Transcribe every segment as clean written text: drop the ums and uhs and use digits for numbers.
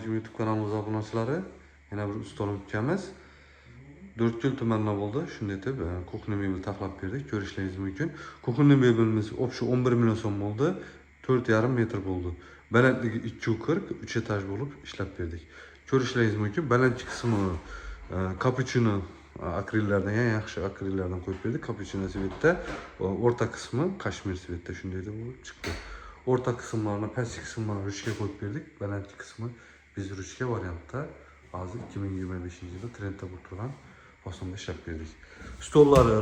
Assalamualaikum YouTube kanalımıza abunachilari. Yana bir ustalık ukamiz 4 yil tumandan bo'ldi. Shunday deb kukni mebel taklab berdik. Ko'rishingiz mumkin. Kukni mebelimiz obshu 11 million so'm bo'ldi. 4,5 metr bo'ldi. Balandligi 240, 3 etaj bo'lib ishlab berdik. Ko'rishingiz mumkin. Balandchi qismi kapuchino akrillardan, eng yaxshi akrillardan qo'yib berdik. Kapuchino svetda, o'rta qismi kashmir svetda shunday deb chiqdi. O'rta qismlarni, pastki qismlarni ruchka qo'yib berdik. Balandchi qismi biz ruchka variantda hozir 2025-yilda trendda bo'lib turgan bosimda ishlab berdik. Stollari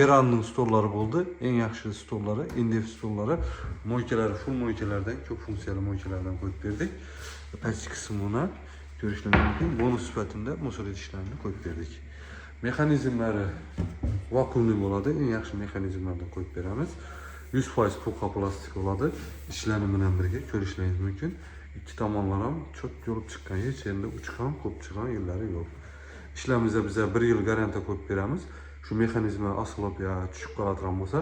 Eronning stollari bo'ldi. Eng yaxshi stollari, Indef stollari, moykalari full moykalardan, ko'p funksiyali moykalardan qo'yib berdik. Pastki qismini ko'rishingiz mumkin. Bonus sifatida musor idishlarini qo'yib berdik. Mexanizmlari vakuumli bo'ladi. Eng yaxshi mexanizmlardan qo'yib beramiz. 100% puka plastik bo'ladi. Ishlanimi bilan birga ko'rishingiz mumkin. İki tomonlar ham cho't yo'lib chiqqan, hech endi uchgan, ko'p chiqqan yillari yo'q. Ishlamizda biza 1 yil garantiya qo'yib beramiz. Shu mexanizmni osilib yo tushib qoladigan bo'lsa,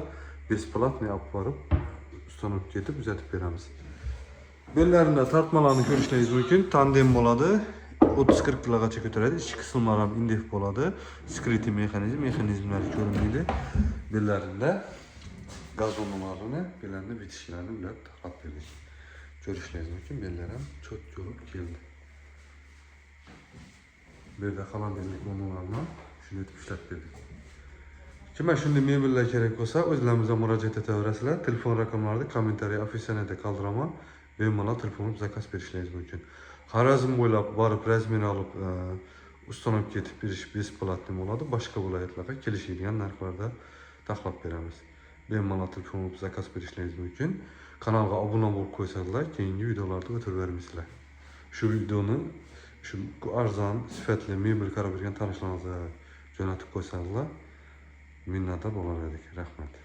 besplatniy olib borib, ustanib ketib uzatib beramiz. Bellarida tortmalarni ko'rishingiz mumkin. Tandem bo'ladi. 30-40 kilogacha ko'taradi. Ichki qismlar ham indef bo'ladi. Skryuti mexanizmlari ko'rinmaydi. Bellarida gazonlarini, bellarni bitishlarini bilib tahlab berdik. Ko'rishingiz mumkin, bellar ham cho't yo'lib keldi. Bu yerda qalam bellik monolarni shunday deb ishlab berdik. Kimga shunday mebellar kerak bo'lsa, o'zlarimizga murojaat etaverasizlar. Telefon raqamlarini kommentariy ofisiyada qoldiraman. Bemalol telefonga zakaz berishingiz mumkin. Xorazm bo'ylab borib rasmini olib, ustanib ketib berish besplatniy bo'ladi. Boshqa viloyatlarga kelishadigan narxlarda taklif beramiz. Bemalol telefonga zakaz berishingiz mumkin. Kanalga obuna bo'lib qo'ysanglar, keyingi videolarda o'tib beramiz. Shu videoni shu arzon, sifatli mebel qarab bergan tanishlaringizga jo'natib qo'ysanglar, minnatdor bo'lar edik. Rahmat.